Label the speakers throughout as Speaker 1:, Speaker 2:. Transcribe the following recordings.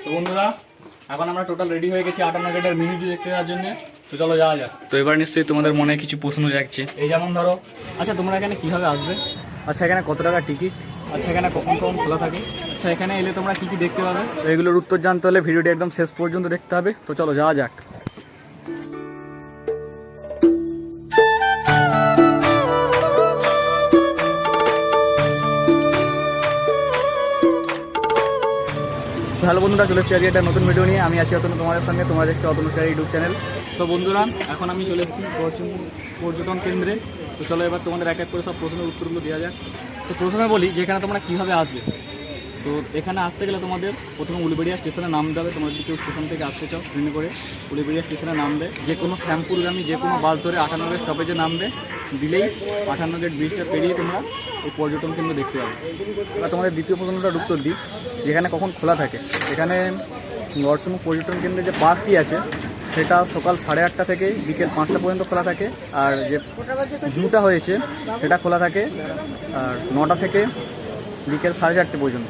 Speaker 1: তো বন্ধুরা এখন আমরা টোটাল রেডি হয়ে গেছি 58 গেটের মিনি জু দেখতে যাওয়ার জন্য। তো চলো যাওয়া যাক। তো এবার নিশ্চয়ই তোমাদের মনে কিছু প্রশ্ন জাগছে, এই যেমন ধরো, আচ্ছা তোমরা এখানে কিভাবে আসবে, আচ্ছা এখানে কত টাকা টিকিট, আচ্ছা এখানে কখন কখন খোলা থাকে, আচ্ছা এখানে এলে তোমরা কী কী দেখতে পাবে। তো এগুলোর উত্তর জানতে হলে ভিডিওটি একদম শেষ পর্যন্ত দেখতে হবে। তো চলো যাওয়া যাক। হ্যালো বন্ধুরা, চলে এসেছি আজকে একটা নতুন ভিডিও নিয়ে। আমি আছি অতনু তোমাদের সঙ্গে, তোমরা দেখছো অতনু স্যার ইউটিউব চ্যানেল। তো বন্ধুরা এখন আমি চলে এসেছি পর্যটন কেন্দ্রে। তো চলো এবার তোমাদের এক এক করে সব প্রশ্নের উত্তরগুলো দেওয়া যাক। তো প্রথমে বলি যে এখানে তোমরা কীভাবে আসবে। তো এখানে আসতে গেলে তোমাদের প্রথমে উলুবেড়িয়া স্টেশনে নামতে হবে। তোমরা যদি কেউ স্টেশন থেকে আসতে চাও ট্রেনে করে উলুবেড়িয়া স্টেশনে নামবে, যে কোনো শ্যামপুরগামী যে কোনো বাস ধরে 58 গেট স্টপেজে নামবে, দিলেই 58 গেট ব্রিজটা পেরিয়ে তোমরা এই পর্যটন কেন্দ্র দেখতে পাবে। এবার তোমাদের দ্বিতীয় প্রশ্নটার উত্তর দিই, যেখানে কখন খোলা থাকে। এখানে গড়সমুখ পর্যটন কেন্দ্রে যে পার্কটি আছে সেটা সকাল 8:30 থেকে বিকেল 5টা পর্যন্ত খোলা থাকে। আর যে জুটা হয়েছে সেটা খোলা থাকে আর 9টা থেকে বিকেল 4:30 পর্যন্ত।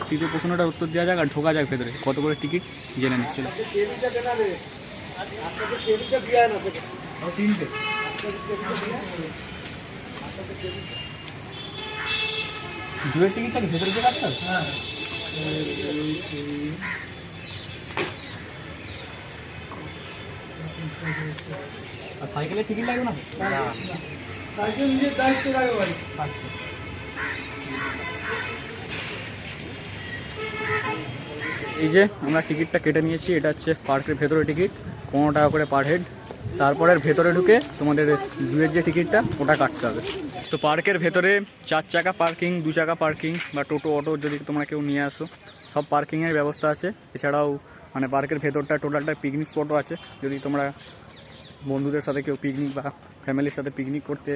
Speaker 1: তৃতীয় প্রশ্নটার উত্তর দেওয়া যাক আর ঢোকা যাক ভেতরে। কত করে টিকিট জেনে নিচ্ছিল। জুয়ের টিকিটটা কি ভেতরে দিয়ে কাটতে হবে? হ্যাঁ। আর সাইকেলের টিকিট লাগবে না? সাইকেল নিয়ে দায়িত্ব লাগবে ভাই। আচ্ছা, এই যে আমরা টিকিটটা কেটে নিয়েছি। এটা হচ্ছে পার্কের ভেতরে টিকিট, 15 টাকা করে পার হেড। তারপরে ভেতরে ঢুকে তোমাদের জুয়ের যে টিকিটটা ওটা কাটতে হবে। তো পার্কের ভেতরে 4 চাকা পার্কিং, 2 চাকা পার্কিং বা টোটো অটো যদি তোমরা কেউ নিয়ে আসো, সব পার্কিংয়ের ব্যবস্থা আছে। এছাড়াও মানে পার্কের ভেতরটা টোটালটা পিকনিক স্পটও আছে। যদি তোমরা বন্ধুদের সাথে কেউ পিকনিক বা ফ্যামিলির সাথে পিকনিক করতে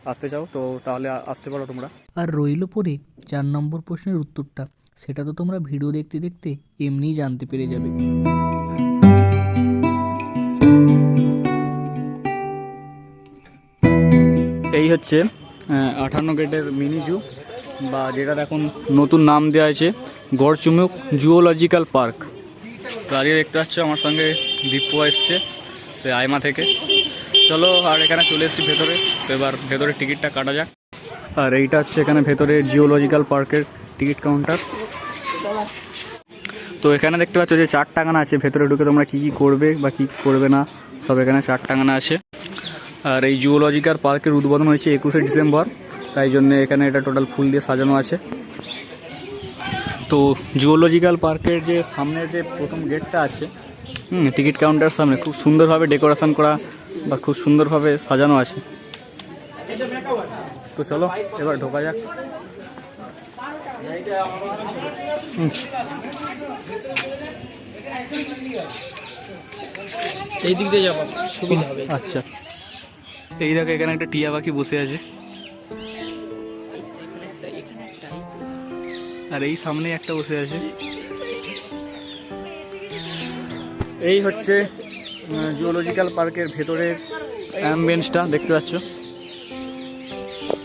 Speaker 1: আসতে চাও তো তাহলে আসতে পারো তোমরা।
Speaker 2: আর রইল পরে 4 নম্বর প্রশ্নের উত্তরটা, সেটা তো তোমরা ভিডিও দেখতে দেখতে এমনিই জানতে পেরে যাবে।
Speaker 1: এই হচ্ছে 58 গেটের মিনি জু, বা যেটার এখন নতুন নাম দেওয়া হয়েছে গড়চুমুক জুওলজিক্যাল পার্ক। দাঁড়িয়ে দেখতে পাচ্ছ আমার সঙ্গে দীপ্য এসছে সে আইমা থেকে। চলো আর এখানে চলে এসেছি ভেতরে। তো এবার ভেতরে টিকিটটা কাটা যাক। আর এইটা হচ্ছে এখানে ভেতরে জিওলজিক্যাল পার্কের টিকিট কাউন্টার। তো এখানে দেখতে পাচ্ছ যে 4 টাকানা আছে। ভেতরে ঢুকে তোমরা কী কী করবে বা কী করবে না সব এখানে 4 টাকানা আছে। আর এই জুওলজিক্যাল পার্কের উদ্বোধন হয়েছে 21শে ডিসেম্বর, তাই জন্য এখানে এটা টোটাল ফুল দিয়ে সাজানো আছে। তো জুওলজিক্যাল পার্কের যে সামনের যে প্রথম গেটটা আছে টিকিট কাউন্টার সামনে খুব সুন্দরভাবে ডেকোরেশন করা বা খুব সুন্দরভাবে সাজানো আছে। তো চলো এবার ঢোকা যাক।
Speaker 2: এই দিক দিয়ে যাবো, সুবিধা হবে।
Speaker 1: আচ্ছা, এই দেখো এখানে একটা টিয়া পাখি বসে আছে। আর এই সামনে একটা বসে আছে। এই হচ্ছে জুওলজিক্যাল পার্কের ভেতরের অ্যাম্বিয়েন্সটা দেখতে পাচ্ছ।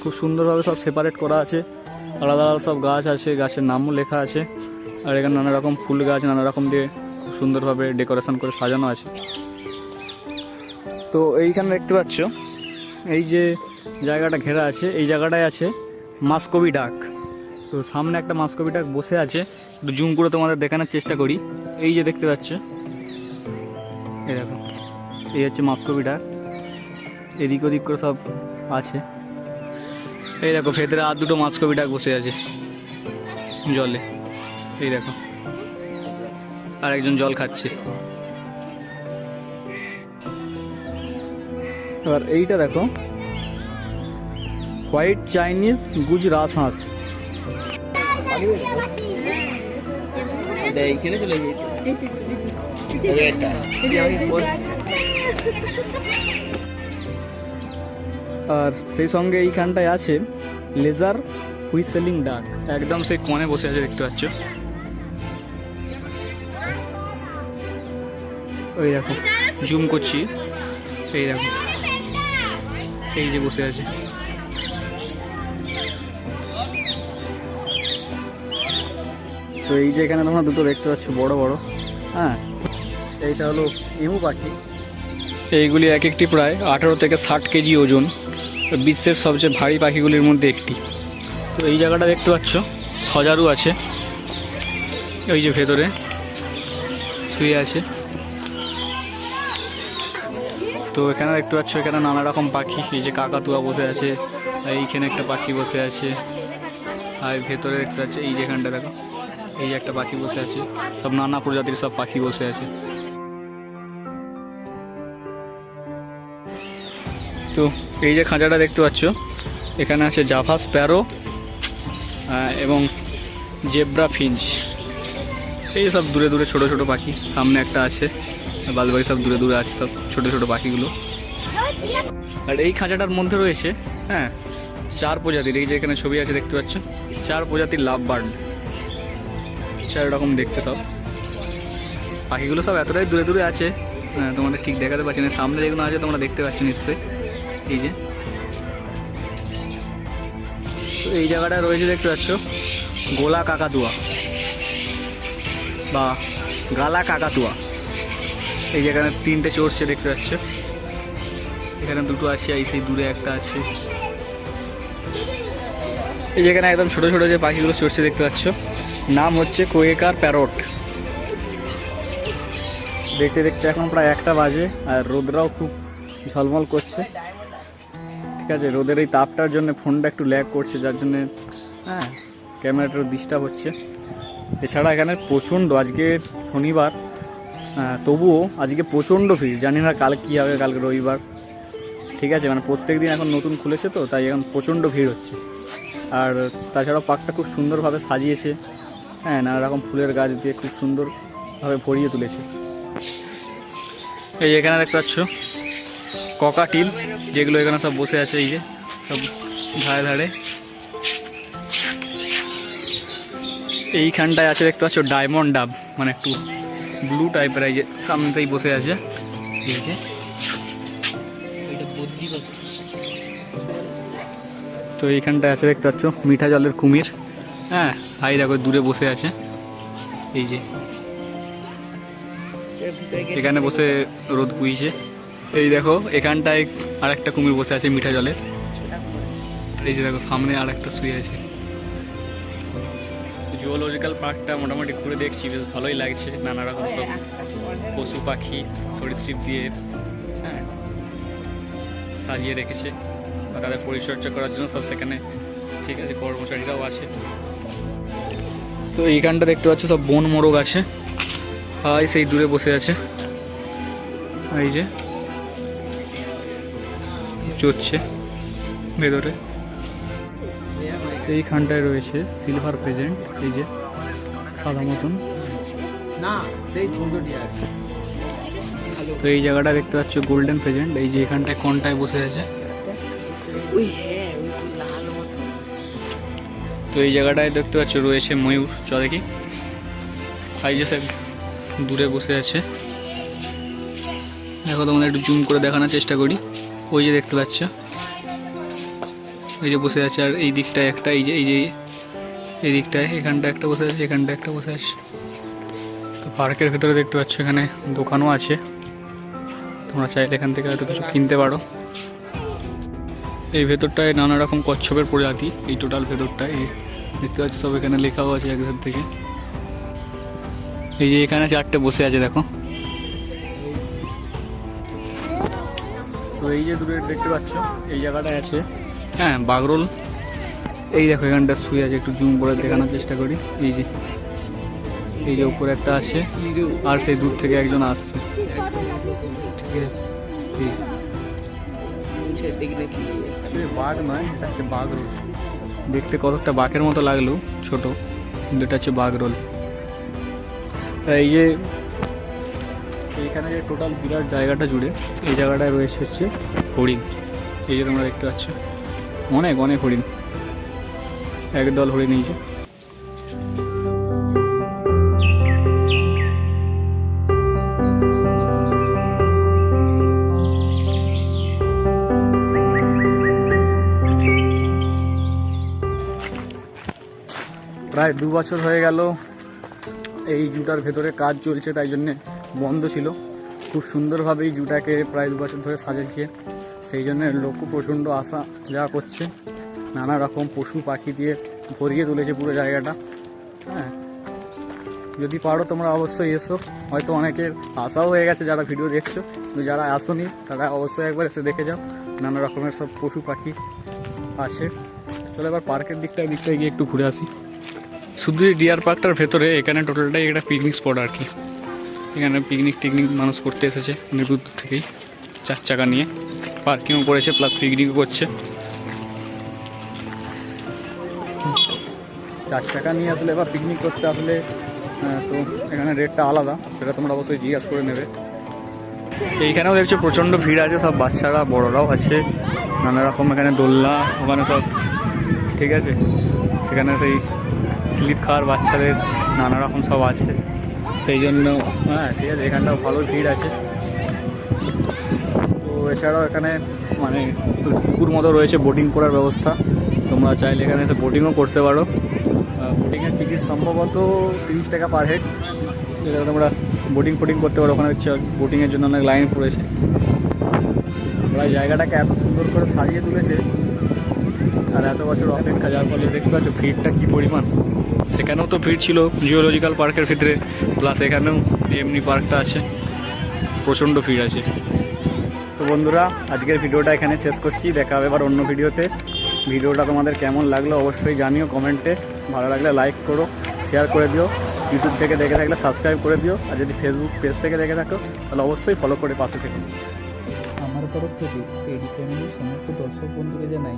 Speaker 1: খুব সুন্দরভাবে সব সেপারেট করা আছে, আলাদা আলাদা সব গাছ আছে, গাছের নামও লেখা আছে। আর এখানে নানা রকম ফুল গাছ নানা রকম দিয়ে খুব সুন্দরভাবে ডেকোরেশন করে সাজানো আছে। তো এইখানে দেখতে পাচ্ছ এই যে জায়গাটা ঘেরা আছে, এই জায়গাটায় আছে মাসকবি ডাক। তো সামনে একটা মাসকবি ডাক বসে আছে। একটু জুম করে তোমাদের দেখানোর চেষ্টা করি। এই যে দেখতে পাচ্ছ, এই দেখো এই হচ্ছে মাসকবি ডাক। এদিক ওদিক করে সব আছে। এই দেখো ভেতরে আর দুটো মাসকবি ডাক বসে আছে জলে। এই দেখো আর একজন জল খাচ্ছে। এবার এইটা দেখো হোয়াইট চাইনিজ গুজ রাজহাঁস।
Speaker 2: এইখানে চলে
Speaker 1: আর সেই সঙ্গে এইখানটায় আছে লেজার হুইসেলিং ডাক। একদম সেই কোণে বসে আছে দেখতে পাচ্ছ। ওই দেখো জুম করছি, এই দেখো এই যে বসে আছে। তো এই যে এখানে তোমরা দুটো দেখতে পাচ্ছ বড় বড়, হ্যাঁ, এইটা হলো এমু পাখি। এইগুলি এক একটি প্রায় 18 থেকে 60 কেজি ওজন, বিশ্বের সবচেয়ে ভারী পাখিগুলির মধ্যে একটি। তো এই জায়গাটা দেখতে পাচ্ছ সজারু আছে, ওই যে ভেতরে শুয়ে আছে। তো এখানে দেখতে পাচ্ছ এখানে নানা রকম পাখি, এই যে কাকাতুয়া বসে আছে, আর এইখানে একটা পাখি বসে আছে, আর ভেতরে দেখতে পাচ্ছ এই যেখানটা দেখো এই যে একটা পাখি বসে আছে, সব নানা প্রজাতির সব পাখি বসে আছে। তো এই যে খাঁচাটা দেখতে পাচ্ছ এখানে আছে জাভা স্প্যারো এবং জেব্রা ফিঞ্চ, এই সব দূরে দূরে ছোট ছোট পাখি, সামনে একটা আছে, বাদবাকি সব দূরে দূরে আছে সব ছোট ছোট পাখিগুলো। আর এই খাঁচাটার মধ্যে রয়েছে, হ্যাঁ, 4 প্রজাতির, এই যে এখানে ছবি আছে দেখতে পাচ্ছ 4 প্রজাতির লাভ বার্ড, 4 রকম দেখতে সব পাখিগুলো, সব এতটাই দূরে দূরে আছে তোমাদের ঠিক দেখাতে পাচ্ছি না, সামনে যেগুলো আছে তোমরা দেখতে পাচ্ছ নিশ্চয়ই। এই যে তো এই জায়গাটা রয়েছে দেখতে পাচ্ছ গোলা কাকাতুয়া বা গালা কাকাতুয়া, এই যেখানে 3টে চড়ছে দেখতে পাচ্ছ, এখানে 2টো আছে, এই সেই দূরে একটা আছে। এই যেখানে একদম ছোট ছোট যে পাখিগুলো চড়ছে দেখতে পাচ্ছ নাম হচ্ছে কোয়েকার প্যারট। দেখতে দেখতে এখন প্রায় 1টা বাজে, আর রোদরাও খুব ঝলমল করছে, ঠিক আছে। রোদের এই তাপটার জন্য ফোনটা একটু ল্যাগ করছে, যার জন্যে হ্যাঁ ক্যামেরাটা ডিস্টার্ব হচ্ছে। এছাড়া এখানে প্রচণ্ড, আজকে শনিবার, তবুও আজকে প্রচণ্ড ভিড়, জানি না কাল কী হবে, কালকে রবিবার, ঠিক আছে, মানে প্রত্যেক দিন এখন নতুন খুলেছে তো, তাই এখন প্রচণ্ড ভিড় হচ্ছে। আর তাছাড়াও পার্কটা খুব সুন্দরভাবে সাজিয়েছে, হ্যাঁ, নানা রকম ফুলের গাছ দিয়ে খুব সুন্দরভাবে ভরিয়ে তুলেছে। এই এখানে দেখতে পাচ্ছ ককাটিল, যেগুলো এখানে সব বসে আছে, এই যে সব ধারে ধারে। এইখানটায় আছে দেখতে পাচ্ছ ডায়মন্ড ডাব, মানে একটু ব্লু টাইপের, এই যে সামনেতেই বসে আছে, এই যে তো এইখানটায় আছে দেখতে পাচ্ছ মিঠা জলের কুমির, হ্যাঁ, ভাই দেখো দূরে বসে আছে, এই যে এখানে বসে রোদ পুইছে। এই দেখো এখানটায় আর একটা কুমির বসে আছে মিঠা জলের, এই যে দেখো সামনে আর একটা শুয়ে আছে। জুওলজিক্যাল পার্কটা মোটামুটি ঘুরে দেখছি, বেশ ভালোই লাগছে, নানা রকম সব পশু পাখি সরীসৃপ দিয়ে হ্যাঁ সাজিয়ে রেখেছে, আর তাদের পরিচর্যা করার জন্য সব সেখানে ঠিক আছে কর্মচারীরাও আছে। তো এইখানটা দেখতে পাচ্ছ সব বন মোরগ আছে, হাই সেই দূরে বসে আছে, এই যে চড়ছে ভেতরে। এইখানটায় রয়েছে সিলভার প্রেজেন্ট, এই যে সাদা মতন, তো এই জায়গাটা দেখতে পাচ্ছ গোল্ডেন প্রেজেন্ট, এই যে এখানটায় কোনটায় বসে আছে। তো এই জায়গাটায় দেখতে পাচ্ছ রয়েছে ময়ূর, চ দেখি, এই যে সব দূরে বসে আছে, দেখো তোমাদের একটু জুম করে দেখানোর চেষ্টা করি, ওই যে দেখতে পাচ্ছ এই যে বসে আছে, আর এই দিকটায় একটা, এই যে এই দিকটায় এখানটা একটা বসে আছে, এখানটা একটা বসে আছে। তো পার্কের ভেতরে দেখতে পাচ্ছ এখানে দোকানও আছে, তোমরা চাইলে এখান থেকে হয়তো কিছু কিনতে পারো। এই ভেতরটায় নানা রকম কচ্ছপের প্রজাতি, এই টোটাল ভেতরটায় এই দেখতে পাচ্ছ সব এখানে লেখাও আছে এক ধার থেকে। এই যে এখানে 4টে বসে আছে দেখো। তো এই যে দূরে দেখতে পাচ্ছ এই জায়গাটায় আছে, হ্যাঁ, বাগরোল, এই দেখো এখানটা শুয়ে আছে, একটু জুম করে দেখানোর চেষ্টা করি, এই যে উপরে একটা আছে, আর সেই দূর থেকে একজন আসছে, ঠিক আছে। বাঘ নয়, এটা হচ্ছে বাগরোল, দেখতে কতটা বাঘের মতো লাগলেও ছোট, কিন্তু এটা হচ্ছে বাগরোল। এই যে এইখানে যে টোটাল বিরাট জায়গাটা জুড়ে এই জায়গাটায় রয়েছে হচ্ছে হরিণ, এই যে তোমরা দেখতে পাচ্ছ অনেক অনেক হরিণ, একদল হরিণ। এই যে প্রায় 2 বছর হয়ে গেল এই জুটার ভেতরে কাজ চলছে, তাই জন্যে বন্ধ ছিল। খুব সুন্দরভাবে এই জুটাকে প্রায় 2 বছর ধরে সাজিয়েছে, সেই জন্য লোকও প্রচণ্ড আসা যাওয়া করছে। নানা রকম পশু পাখি দিয়ে ভরিয়ে তুলেছে পুরো জায়গাটা। হ্যাঁ, যদি পারো তোমরা অবশ্যই এসো। হয়তো অনেকের আশাও হয়ে গেছে যারা ভিডিও দেখছো, কিন্তু যারা আসোনি তারা অবশ্যই একবার এসে দেখে যাও। নানা রকমের সব পশু পাখি আছে। চলো এবার পার্কের দিকটায় গিয়ে একটু ঘুরে আসি। শুধু এই ডিয়ার পার্কটার ভেতরে এখানে টোটালটাই একটা পিকনিক স্পট আর কি। এখানে পিকনিক মানুষ করতে এসেছে অনেক দূর থেকেই, 4 চাকা নিয়ে পার্কিংও করেছে, প্লাস পিকনিকও করছে। 4 চাকা নিয়ে আসলে বা পিকনিক করতে আসলে তো এখানে রেটটা আলাদা, সেটা তোমরা অবশ্যই জিজ্ঞাসা করে নেবে। এইখানেও দেখছো প্রচণ্ড ভিড় আছে, সব বাচ্চারা বড়রাও আছে। নানা রকম এখানে দোলনা, ওখানে সব ঠিক আছে। সেখানে সেই স্লিপ খাওয়ার বাচ্চাদের নানা রকম সব আছে, সেই জন্য হ্যাঁ ঠিক আছে, এখানটাও ভালো ভিড় আছে। তো এছাড়াও এখানে মানে পুকুর মতো রয়েছে, বোটিং করার ব্যবস্থা। তোমরা চাইলে এখানে এসে বোটিংও করতে পারো। বোটিংয়ের টিকিট সম্ভবত 30 টাকা পার হেড, যেটা তোমরা বোটিং করতে পারো। ওখানে হচ্ছে বোটিংয়ের জন্য অনেক লাইন পড়েছে। ওরা জায়গাটাকে এত সুন্দর করে সাজিয়ে তুলেছে, আর এত বছর অপেক্ষা, যার ফলে দেখতে পাচ্ছ ভিড়টা কী পরিমাণ। সেখানেও তো ভিড় ছিল জিওলজিক্যাল পার্কের ভিতরে, প্লাস এখানেও এমনি পার্কটা আছে, প্রচণ্ড ভিড় আছে। তো বন্ধুরা, আজকের ভিডিওটা এখানে শেষ করছি। দেখা হবে এবার অন্য ভিডিওতে। ভিডিওটা তোমাদের কেমন লাগলো অবশ্যই জানিও কমেন্টে। ভালো লাগলে লাইক করো, শেয়ার করে দিও। ইউটিউব থেকে দেখে থাকলে সাবস্ক্রাইব করে দিও, আর যদি ফেসবুক পেজ থেকে দেখে থাকো তাহলে অবশ্যই ফলো করে পাশে থেকো।
Speaker 2: আমার তরফ থেকে এডি ফ্যামিলির সমস্ত দর্শক বন্ধুকে জানাই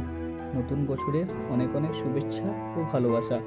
Speaker 2: নতুন বছরের অনেক অনেক শুভেচ্ছা ও ভালোবাসা।